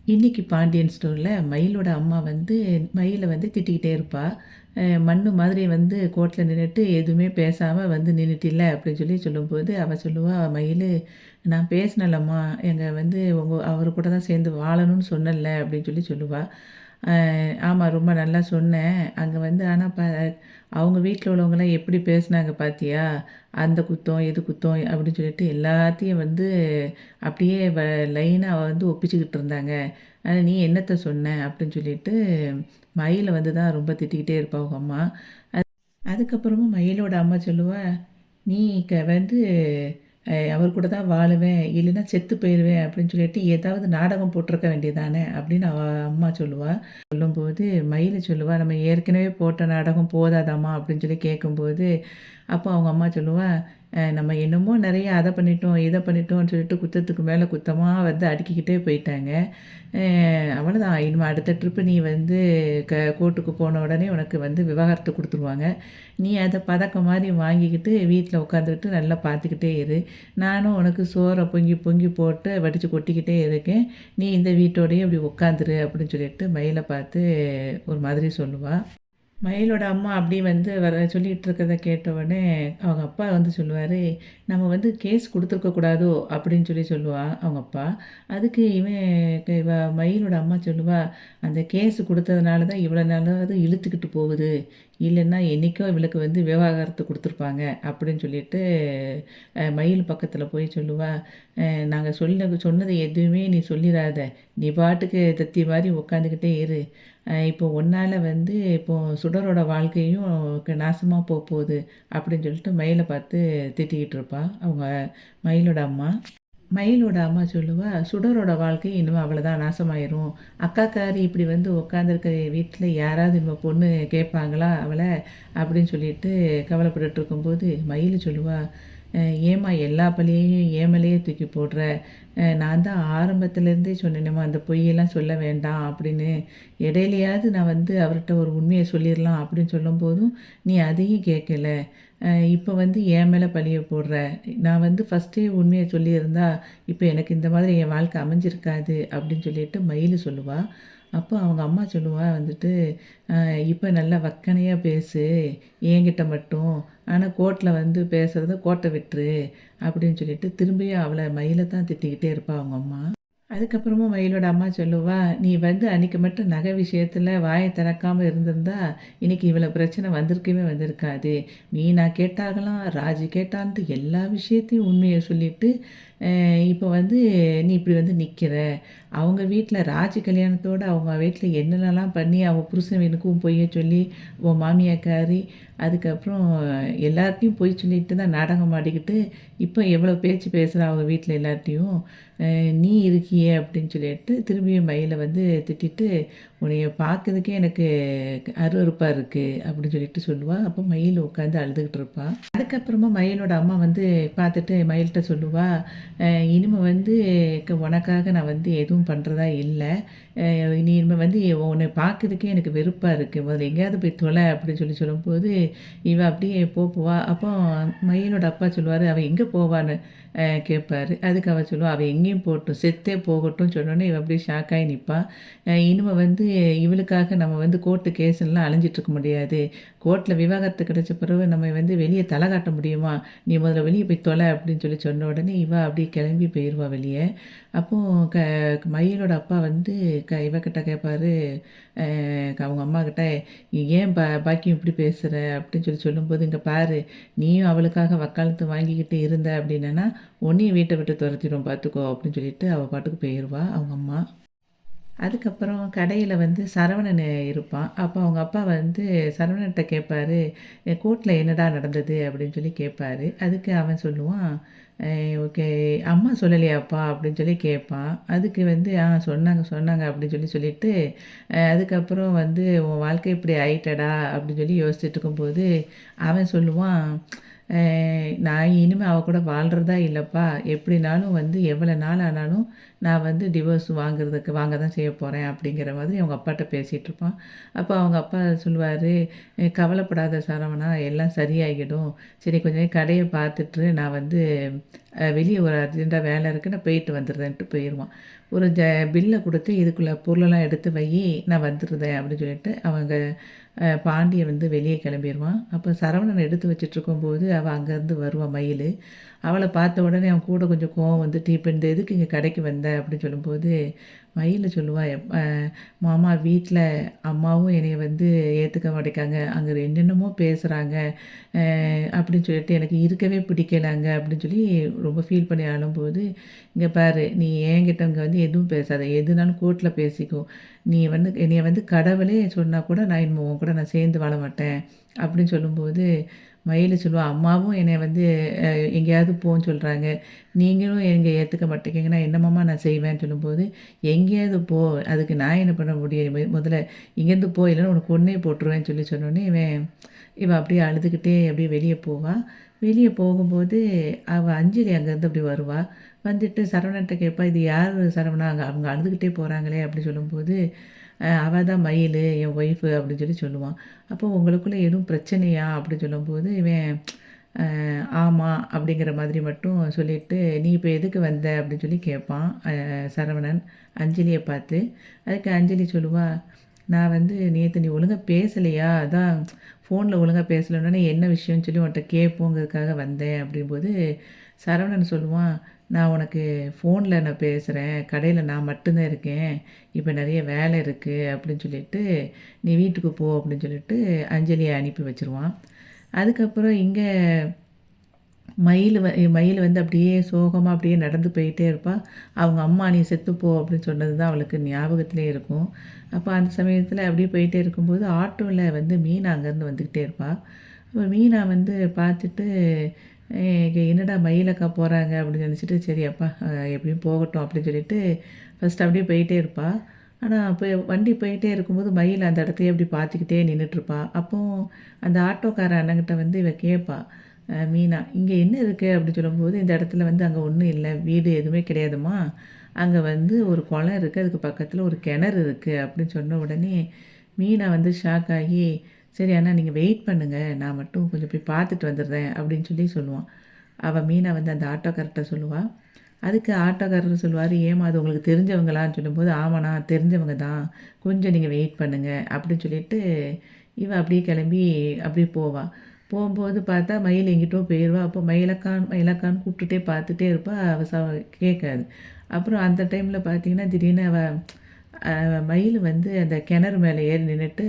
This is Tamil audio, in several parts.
இன்னைக்கு பாண்டியன் ஸ்டோரில் மயிலோட அம்மா வந்து மயிலை வந்து திட்டிக்கிட்டே இருப்பா. மண்ணு மாதிரி வந்து கோர்ட்டில் நின்றுட்டு எதுவுமே பேசாமல் வந்து நின்றுட்டில்ல அப்படின்னு சொல்லி சொல்லும்போது அவள் சொல்லுவா, மயில் நான் பேசினலம்மா, எங்கள் வந்து அவர் கூட தான் சேர்ந்து வாழணும்னு சொன்னல அப்படின்னு சொல்லி சொல்லுவாள். ஆமாம், ரொம்ப நல்லா சொன்னேன். அங்கே வந்து ஆனால் அவங்க வீட்டில் உள்ளவங்களாம் எப்படி பேசுனாங்க பார்த்தியா, அந்த குத்தம் இது குத்தம் அப்படின்னு சொல்லிட்டு எல்லாத்தையும் வந்து அப்படியே லைனாக அவள் வந்து ஒப்பிச்சுக்கிட்டு இருந்தாங்க. நீ என்னத்த சொன்ன அப்படின்னு சொல்லிட்டு மயிலை வந்து தான் ரொம்ப திட்டிக்கிட்டே இருப்பா அவங்க அம்மா. அதுக்கப்புறமா மயிலோட அம்மா சொல்லுவா, நீ வந்து அவர் கூட தான் வாழுவேன், இல்லைன்னா செத்து போயிடுவேன் அப்படின்னு சொல்லிட்டு ஏதாவது நாடகம் போட்டிருக்க வேண்டியதானே அப்படின்னு அம்மா சொல்லுவா. சொல்லும்போது மயில் சொல்லுவா, நம்ம ஏற்கனவே போட்ட நாடகம் போதாதாம்மா அப்படின்னு சொல்லி கேட்கும்போது, அப்போ அவங்க அம்மா சொல்லுவா, நம்ம என்னமோ நிறைய அதை பண்ணிட்டோம் இதை பண்ணிட்டோம்னு சொல்லிட்டு குத்தத்துக்கு மேலே குத்தமாக வந்து அடுக்கிக்கிட்டே போயிட்டாங்க. அவ்வளோதான், இனிமேல் அடுத்த ட்ரிப்பு நீ வந்து கோர்ட்டுக்கு போன உடனே உனக்கு வந்து விவாகரத்து கொடுத்துருவாங்க. நீ அதை பதக்கம் மாதிரி வாங்கிக்கிட்டு வீட்டில் உட்காந்துக்கிட்டு நல்லா பார்த்துக்கிட்டே இரு. நானும் உனக்கு சோறை பொங்கி பொங்கி போட்டு வடித்து கொட்டிக்கிட்டே இருக்கேன். நீ இந்த வீட்டோடையே அப்படி உட்காந்துரு அப்படின்னு சொல்லிட்டு மயிலை பார்த்து ஒரு மாதிரி சொல்லுவாள். மயிலோட அம்மா அப்படி வந்து சொல்லிகிட்டு இருக்கிறத கேட்டவுடனே அவங்க அப்பா வந்து சொல்லுவார், நம்ம வந்து கேஸ் கொடுத்துருக்கக்கூடாதோ அப்படின்னு சொல்லி சொல்லுவாள் அவங்க அப்பா. அதுக்கு மயிலோட அம்மா சொல்லுவா, அந்த கேஸ் கொடுத்ததுனால தான் இவ்வளோ நாளாவது இழுத்துக்கிட்டு போகுது, இல்லைன்னா என்றைக்கோ இவளுக்கு வந்து விவாகரத்து கொடுத்துருப்பாங்க அப்படின்னு சொல்லிட்டு மயில் பக்கத்தில் போய் சொல்லுவா, நாங்கள் சொன்னது எதுவுமே நீ சொல்லிடாத, நீ பாட்டுக்கு தத்தி மாதிரி உட்காந்துக்கிட்டே இரு. இப்போ ஒன்றால் வந்து இப்போது சுடரோட வாழ்க்கையும் நாசமாக போகுது அப்படின்னு சொல்லிட்டு மயிலை பார்த்து திட்டிக்கிட்டு இருப்பா அவங்க மயிலோட அம்மா. மயிலோட அம்மா சொல்லுவா, சுடரோட வாழ்க்கை இன்னும் அவ்வளோதான் நாசமாயிரும். அக்காக்காரி இப்படி வந்து உட்காந்துருக்க வீட்டில் யாராவது நம்ம பொண்ணு கேட்பாங்களா அவளை அப்படின்னு சொல்லிட்டு கவலைப்பட்டுட்டு இருக்கும்போது மயில் சொல்லுவா, ஏம்மா எல்லா பழியையும் ஏமலையே தூக்கி போடுற, நான் தான் ஆரம்பத்துலேருந்தே சொன்னேனேம்மா அந்த பொய்யெல்லாம் சொல்ல வேண்டாம் அப்படின்னு. இடையிலையாவது நான் வந்து அவர்கிட்ட ஒரு உண்மையை சொல்லிடலாம் அப்படின்னு சொல்லும்போதும் நீ அதையும் கேட்கல. இப்போ வந்து என் மேலே பழிய போடுற. நான் வந்து ஃபஸ்ட்டே உண்மையை சொல்லியிருந்தா இப்போ எனக்கு இந்த மாதிரி என் வாழ்க்கை அமைஞ்சிருக்காது அப்படின்னு சொல்லிட்டு மயில் சொல்லுவாள். அப்போ அவங்க அம்மா சொல்லுவா வந்துட்டு, இப்போ நல்லா வக்கனையாக பேசு என்கிட்ட மட்டும், ஆனால் கோர்ட்டில் வந்து பேசுகிறத கோட்டை விட்டுரு அப்படின்னு சொல்லிட்டு திரும்பியும் அவளை மயிலை தான் திட்டிக்கிட்டே இருப்பா அவங்க அம்மா. அதுக்கப்புறமா மயிலோட அம்மா சொல்லுவா, நீ வந்து அன்றைக்கி மட்டும் நகை விஷயத்தில் வாயை திறக்காமல் இருந்திருந்தா இன்றைக்கி இவ்வளோ பிரச்சனை வந்திருக்கவே வந்திருக்காது. நான் கேட்டாகலாம், ராஜி கேட்டான்ட்டு எல்லா விஷயத்தையும் உண்மையை சொல்லிவிட்டு இப்போ வந்து நீ இப்படி வந்து நிற்கிற. அவங்க வீட்டில் ராஜி கல்யாணத்தோடு அவங்க வீட்டில் என்னென்னலாம் பண்ணி அவள் புருஷன் வீட்டுக்கும் பொய்ய சொல்லி உன் மாமியாக்காரி அதுக்கப்புறம் எல்லார்ட்டையும் பொய் சொல்லிட்டு தான் நாடகம் ஆடிக்கிட்டு இப்போ எவ்வளோ பேச்சு பேசுகிறா அவங்க வீட்டில் எல்லார்ட்டையும். நீ இருக்கியே அப்படின்னு சொல்லிட்டு திரும்பியும் மயிலை வந்து திட்டிட்டு, உன்னைய பார்க்கறதுக்கே எனக்கு அருவருப்பாக இருக்குது அப்படின்னு சொல்லிட்டு சொல்லுவாள். அப்போ மயில் உட்காந்து அழுதுகிட்டு இருப்பாள். அதுக்கப்புறமா மயிலோட அம்மா வந்து பார்த்துட்டு மயில்கிட்ட சொல்லுவாள், இனிமேல் வந்து உனக்காக நான் வந்து எதுவும் பண்ணுறதா இல்லை. நீ இனிமேல் வந்து உன்னை பார்க்கறதுக்கே எனக்கு வெறுப்பாக இருக்குது, முதல்ல எங்கேயாவது போய் தொலை அப்படின்னு சொல்லும்போது இவள் அப்படியே போவா. அப்போ மயிலோட அப்பா சொல்லுவார், அவள் எங்கே போவான்னு கேட்பாரு. அதுக்கு அவள் சொல்லுவாள், அவள் எங்கேயும் போகட்டும், செத்தே போகட்டும் சொன்னோன்னே இவள் அப்படியே ஷாக்காகி நிற்பாள். இனிமேல் வந்து இவளுக்காக நம்ம வந்து கோர்ட்டு கேஸ்லாம் அலைஞ்சிட்ருக்க முடியாது. கோர்ட்டில் விவாகரத்து கிடைச்ச பிறகு நம்ம வந்து வெளியே தலை காட்ட முடியுமா, நீ முதல்ல வெளியே போய் தொலை அப்படின்னு சொன்ன உடனே இவள் அப்படியே கிளம்பி போயிடுவா வெளியே. அப்போது மயிலோட அப்பா வந்து இவக்கிட்ட கேட்பாரு, அவங்க அம்மா கிட்ட, ஏன் பாக்கியம் இப்படி பேசுகிற அப்படின்னு சொல்லும்போது, இங்கே பாரு, நீயும் அவளுக்காக வக்காலத்து வாங்கிக்கிட்டு இருந்த அப்படின்னா உன்னையும் வீட்டை விட்டு துரத்திடும் பார்த்துக்கோ அப்படின்னு சொல்லிட்டு அவள் பாட்டுக்கு போயிடுவா அவங்க அம்மா. அதுக்கப்புறம் கடையில் வந்து சரவணன் இருப்பான். அப்போ அவங்க அப்பா வந்து சரவணன்கிட்ட கேட்பாரு, கோர்ட்டில் என்னடா நடந்தது அப்படின்னு சொல்லி கேட்பாரு. அதுக்கு அவன் சொல்லுவான், ஓகே, அம்மா சொல்லலையாப்பா அப்படின்னு சொல்லி கேட்பான். அதுக்கு வந்து சொன்னாங்க சொன்னாங்க அப்படின்னு சொல்லிட்டு அதுக்கப்புறம் வந்து உன் வாழ்க்கை இப்படி ஆயிட்டடா அப்படின்னு சொல்லி யோசிச்சுட்டு இருக்கும்போது அவன் சொல்லுவான், நான் இனிமேல் அவள் கூட வாழ்கிறதா இல்லைப்பா, எப்படினாலும் வந்து எவ்வளோ நாள் ஆனாலும் நான் வந்து டிவோர்ஸ் வாங்க தான் செய்ய போகிறேன் அப்படிங்கிற மாதிரி அவங்க அப்பாட்ட பேசிகிட்டு இருப்பான். அப்போ அவங்க அப்பா சொல்லுவார், கவலைப்படாத சரவணா, எல்லாம் சரியாகிடும். சரி கொஞ்ச நேரம் கடையை பார்த்துட்டு நான் வந்து வெளியே ஒரு அர்ஜென்ட்டாக வேலை இருக்குது, நான் போயிட்டு வந்துடுறேன்ட்டு போயிடுவான். ஒரு பில்லை கொடுத்து இதுக்குள்ளே பொருளெல்லாம் எடுத்து வை, நான் வந்துடுறேன் அப்படின்னு சொல்லிட்டு அவங்க பாண்டியன் வந்து வெளியே கிளம்பிடுவான். அப்போ சரவணன் எடுத்து வச்சிட்ருக்கும்போது அவள் அங்கேருந்து வருவாள் மயில். அவளை பார்த்த உடனே அவன் கூட கொஞ்சம் கோவம் வந்துட்டு, இப்போ இந்த எதுக்கு இங்கே கடைக்கு வந்த அப்படின்னு சொல்லும்போது மயில் சொல்லுவா, மாமா வீட்டில் அம்மாவும் என்னைய வந்து ஏற்றுக்க மாட்டேங்காங்க, அங்கே என்னென்னமோ பேசுகிறாங்க அப்படின்னு சொல்லிட்டு எனக்கு இருக்கவே பிடிக்கலாங்க அப்படின்னு சொல்லி ரொம்ப ஃபீல் பண்ணி அழும்போது, இங்கே பாரு, நீ என்கிட்ட இங்கே வந்து எதுவும் பேசாத, எதுனாலும் கோர்ட்டில் பேசிக்கோ. நீ வந்து என்னைய வந்து கடவுளே சொன்னால் கூட நான் இனிமே உன் கூட நான் சேர்ந்து வாழ மாட்டேன் அப்படின்னு சொல்லும்போது மயில் சொல்லுவா, அம்மாவும் என்னை வந்து எங்கேயாவது போன்னு சொல்கிறாங்க, நீங்களும் எங்கே ஏற்றுக்க மாட்டேங்கிங்கன்னா என்னம்மாம்மா நான் செய்வேன்னு சொல்லும்போது, எங்கேயாவது போ, அதுக்கு நான் என்ன பண்ண முடியும், முதல்ல இங்கேருந்து போ, இல்லைன்னா உனக்கு ஒன்றே போட்டுருவேன்னு சொல்லி சொன்னோன்னே இவன் அப்படியே அழுதுகிட்டே அப்படியே வெளியே போவாள். வெளியே போகும்போது அவள் அஞ்சலி அங்கேருந்து அப்படி வருவாள். வந்துட்டு சரவணன்ட்ட கேட்பா, இது யார் சரவணா, அவங்க அழுதுகிட்டே போகிறாங்களே அப்படி சொல்லும்போது, அவள் தான் மயில், என் ஒய்ஃபு அப்படின்னு சொல்லி சொல்லுவான். அப்போ உங்களுக்குள்ளே எதுவும் பிரச்சனையா அப்படின்னு சொல்லும்போது இவன் ஆமாம் அப்படிங்கிற மாதிரி மட்டும் சொல்லிவிட்டு, நீ இப்போ எதுக்கு வந்த அப்படின்னு சொல்லி கேட்பான் சரவணன் அஞ்சலியை பார்த்து. அதுக்கு அஞ்சலி சொல்லுவா, நான் வந்து நேற்று நீ ஒழுங்காக பேசலையா, அதான் ஃபோனில் ஒழுங்காக பேசலைன்னொன்னே என்ன விஷயம்னு சொல்லி உன்கிட்ட கேட்போங்கிறதுக்காக வந்தேன் அப்படிங்கும்போது சரவணன் சொல்லுவான், நான் உனக்கு ஃபோனில் நான் பேசுகிறேன், கடையில் நான் மட்டும்தான் இருக்கேன், இப்போ நிறைய வேலை இருக்குது அப்படின்னு சொல்லிட்டு நீ வீட்டுக்கு போ அப்படின்னு சொல்லிட்டு அஞ்சலியை அனுப்பி வச்சுருவான். அதுக்கப்புறம் இங்கே மயில் வந்து அப்படியே சோகமாக அப்படியே நடந்து போயிட்டே இருப்பாள். அவங்க அம்மா நீ செத்துப்போ அப்படின்னு சொன்னது தான் அவளுக்கு ஞாபகத்திலே இருக்கும். அப்போ அந்த சமயத்தில் அப்படியே போயிட்டே இருக்கும்போது ஆட்டோவில் வந்து மீனா அங்கேருந்து வந்துக்கிட்டே இருப்பாள். அப்போ மீனா வந்து பார்த்துட்டு, என்னடா மயிலக்கா போகிறாங்க அப்படின்னு நினச்சிட்டு, சரி அப்பா எப்படியும் போகட்டும் அப்படின்னு சொல்லிட்டு ஃபஸ்ட் அப்படியே போயிட்டே இருப்பாள். ஆனால் அப்போ வண்டி போயிட்டே இருக்கும்போது மயில் அந்த இடத்தையே அப்படி பார்த்துக்கிட்டே நின்றுட்டுருப்பா. அப்போது அந்த ஆட்டோக்கார அண்ணங்கிட்ட வந்து இவ கேட்பா, மீனா, இங்கே என்ன இருக்குது அப்படின்னு சொல்லும்போது, இந்த இடத்துல வந்து அங்கே ஒன்றும் இல்லை, வீடு எதுவுமே கிடையாதும்மா, அங்கே வந்து ஒரு குளம் இருக்குது, அதுக்கு பக்கத்தில் ஒரு கிணறு இருக்குது அப்படின்னு சொன்ன உடனே மீனா வந்து ஷாக் ஆகி, சரி அண்ணா நீங்கள் வெயிட் பண்ணுங்கள், நான் மட்டும் கொஞ்சம் போய் பார்த்துட்டு வந்துடுறேன் அப்படின்னு சொல்லி சொல்லுவான். அவள் மீனா வந்து அந்த ஆட்டோக்கார்ட்ட சொல்லுவாள். அதுக்கு ஆட்டோக்காரர் சொல்லுவார், ஏமா அது உங்களுக்கு தெரிஞ்சவங்களான்னு சொல்லும்போது, ஆமாண்ணா தெரிஞ்சவங்க தான், கொஞ்சம் நீங்கள் வெயிட் பண்ணுங்கள் அப்படின்னு சொல்லிட்டு இவன் அப்படியே கிளம்பி அப்படியே போவாள். போகும்போது பார்த்தா மயில் எங்கிட்டோ போயிடுவா. அப்போ மயிலக்கான் மயிலக்கான்னு கூப்பிட்டுட்டே பார்த்துட்டே இருப்பா. அவள் கேட்காது. அப்புறம் அந்த டைமில் பார்த்தீங்கன்னா திடீர்னு மயில் வந்து அந்த கிணறு மேலே ஏறி நின்றுட்டு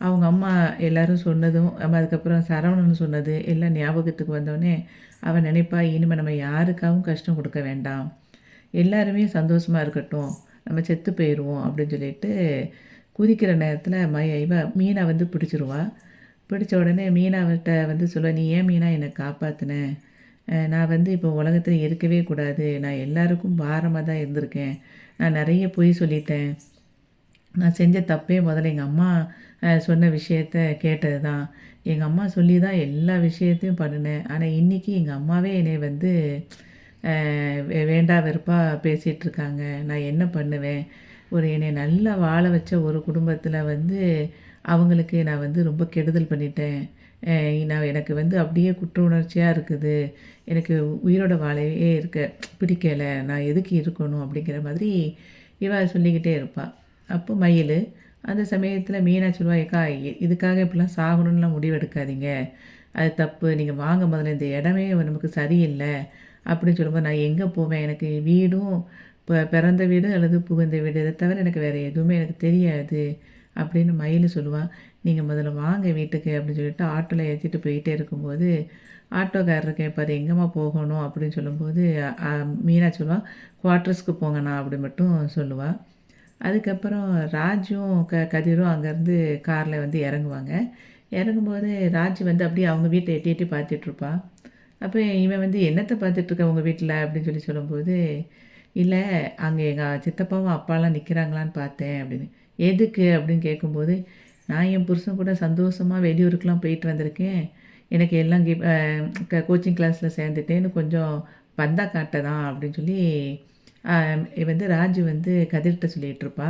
அவங்க அம்மா எல்லோரும் சொன்னதும் அதுக்கப்புறம் சரவணன் சொன்னது எல்லாம் ஞாபகத்துக்கு வந்தோடனே அவன் நினைப்பா, இனிமேல் நம்ம யாருக்காகவும் கஷ்டம் கொடுக்க வேண்டாம், எல்லாருமே சந்தோஷமாக இருக்கட்டும், நம்ம செத்து போயிடுவோம் அப்படின்னு சொல்லிட்டு குதிக்கிற நேரத்தில் மீனை வந்து பிடிச்சிருவா. பிடிச்ச உடனே மீனாவிட்ட வந்து சொல்லுவேன், நீ ஏன் மீனா என்னை காப்பாற்றின, நான் வந்து இப்போ உலகத்தில் இருக்கவே கூடாது, நான் எல்லாருக்கும் பாரமாக தான் இருந்திருக்கேன், நான் நிறைய பொய் சொல்லிட்டேன், நான் செஞ்ச தப்பே முதல்ல எங்கள் அம்மா சொன்ன விஷயத்த கேட்டது தான், எங்கள் அம்மா சொல்லி தான் எல்லா விஷயத்தையும் பண்ணினேன், ஆனால் இன்றைக்கி எங்கள் அம்மாவே என்னை வந்து வேண்டா வெறுப்பாக பேசிகிட்ருக்காங்க, நான் என்ன பண்ணுவேன், ஒரு என்னை நல்லா வாழ வச்ச ஒரு குடும்பத்தில் வந்து அவங்களுக்கு நான் வந்து ரொம்ப கெடுதல் பண்ணிட்டேன், எனக்கு வந்து அப்படியே குற்ற உணர்ச்சியாக இருக்குது, எனக்கு உயிரோட வாழவே பிடிக்கலை, நான் எதுக்கு இருக்கணும் அப்படிங்கிற மாதிரி சொல்லிக்கிட்டே இருப்பாள். அப்போ மயில் அந்த சமயத்தில் மீனா சொல்லுவா, ஏக்கா இதுக்காக இப்படிலாம் சாகணும்லாம் முடிவெடுக்காதீங்க, அது தப்பு, நீங்கள் வாங்க முதல்ல, இந்த இடமே நமக்கு சரியில்லை அப்படின்னு சொல்லும்போது, நான் எங்கே போவேன், எனக்கு வீடும் இப்போ பிறந்த வீடு அல்லது புகுந்த வீடு, இதை தவிர எனக்கு வேறு எதுவுமே எனக்கு தெரியாது அப்படின்னு மயில் சொல்லுவாள். நீங்கள் முதல்ல வாங்க வீட்டுக்கு அப்படின்னு சொல்லிட்டு ஆட்டோவில் ஏற்றிட்டு போயிட்டே இருக்கும்போது ஆட்டோக்காரர் கேட்பார், எங்கேம்மா போகணும் அப்படின்னு சொல்லும்போது மீனா சொல்லுவாள், குவார்ட்டர்ஸ்க்கு போங்கண்ணா அப்படி மட்டும் சொல்லுவாள். அதுக்கப்புறம் ராஜும் கதிரும் அங்கேருந்து காரில் வந்து இறங்குவாங்க. இறங்கும்போது ராஜு வந்து அப்படியே அவங்க வீட்டை எட்டி எட்டி பார்த்துட்ருப்பா. அப்போ இவன் வந்து என்னத்தை பார்த்துட்ருக்க உங்கள் வீட்டில் அப்படின்னு சொல்லி சொல்லும்போது, இல்லை அங்கே எங்கள் சித்தப்பாவும் அப்பாலாம் நிற்கிறாங்களான்னு பார்த்தேன் அப்படின்னு. எதுக்கு அப்படின்னு கேட்கும்போது, நான் என் புருஷன் கூட சந்தோஷமாக வெளியூருக்கெலாம் போயிட்டு வந்திருக்கேன், எனக்கு எல்லாம் கோச்சிங் கிளாஸில் சேர்ந்துட்டேன்னு கொஞ்சம் பந்தா காட்ட தான் அப்படின்னு சொல்லி வந்து ராஜு வந்து கதிர்கிட்ட சொல்லிகிட்ருப்பா.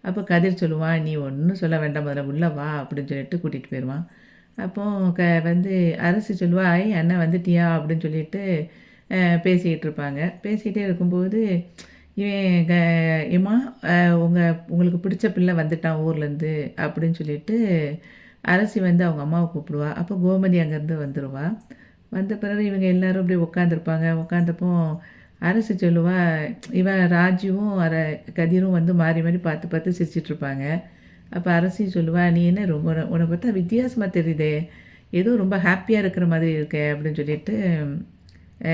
அப்போ கதிர் சொல்லுவான், "நீ ஒன்றும் சொல்ல வேண்டாம், முதல்ல உள்ளே வா" அப்படின்னு சொல்லிட்டு கூட்டிகிட்டு போயிடுவான். அப்போ வந்து அரசி சொல்லுவா, "ஐ அண்ணன் வந்துட்டியா?" அப்படின்னு சொல்லிட்டு பேசிக்கிட்டு இருப்பாங்க. பேசிக்கிட்டே இருக்கும்போது இவன் "ஏம்மா அ உங்க உங்களுக்கு பிடிச்ச பிள்ளை வந்துட்டான் ஊர்லேருந்து" அப்படின்னு சொல்லிட்டு அரசி வந்து அவங்க அம்மாவ கூப்பிடுவா. அப்போ கோமதி அங்கேருந்து வந்துருவா. வந்த பிறகு இவங்க எல்லாரும் அப்படியே உட்காந்துருப்பாங்க. உட்காந்தப்போ அரசி சொல்லுவா, இவன் ராஜுவும் கதிரும் வந்து மாறி மாறி பார்த்து பார்த்து சிரிச்சிட்ருப்பாங்க. அப்போ அரசி சொல்லுவா, "நீ என்ன ரொம்ப உன்னை பார்த்தா வித்தியாசமா தெரியுதே! ஏதோ ரொம்ப ஹாப்பியா இருக்கிற மாதிரி இருக்கே!" அப்படின்னு சொல்லிட்டு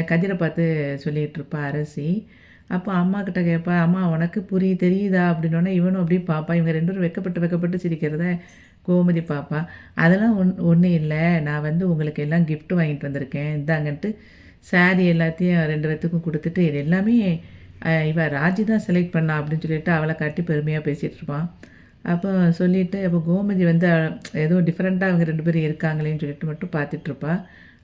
கதிர பார்த்து சொல்லிகிட்ருப்பா அரசி. அப்போ அம்மாகிட்ட கேட்பா, "அம்மா உனக்கு தெரியுதா?" அப்படின்னோனே இவனும் அப்படியே பார்ப்பான். இவங்க 2 பேரும் வெட்கப்பட்டு வெட்கப்பட்டு சிரிக்கிறத கோமதி பார்ப்பா. "அதெல்லாம் ஒண்ணும் இல்ல. நான் வந்து உங்களுக்கு எல்லாம் கிஃப்ட் வாங்கிட்டு வந்திருக்கேன். இந்தாங்கன்ட்டு" சாரி எல்லாத்தையும் 2 பேத்துக்கும் குடுத்துட்டு, "இது எல்லாமே இவ ராஜி தான் செலக்ட் பண்ணா" அப்படின்னு சொல்லிட்டு அவள காட்டி பெருமையா பேசிட்டு இருப்பான். அப்போ சொல்லிட்டு அப்போ கோமதி வந்து ஏதோ டிஃபரெண்ட்டா அவங்க 2 பேரும் இருக்காங்களேன்னு சொல்லிட்டு மட்டும் பார்த்துட்ருப்பா.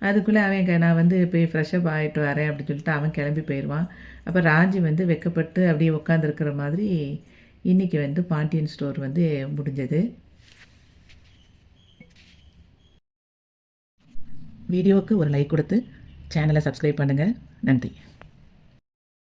அதுக்குள்ளே அவன் நான் வந்து போய் ஃப்ரெஷ்அப் ஆயிட்டு வரேன் அப்படின்னு சொல்லிட்டு அவன் கிளம்பி போயிருவான். அப்போ ராஜி வந்து வெட்கப்பட்டு அப்படியே உட்காந்துருக்கிற மாதிரி இன்னைக்கு வந்து பாண்டியன் ஸ்டோர் வந்து முடிஞ்சது. வீடியோவுக்கு ஒரு லைக் கொடுத்து சேனலை சப்ஸ்கிரைப் பண்ணுங்கள். நன்றி.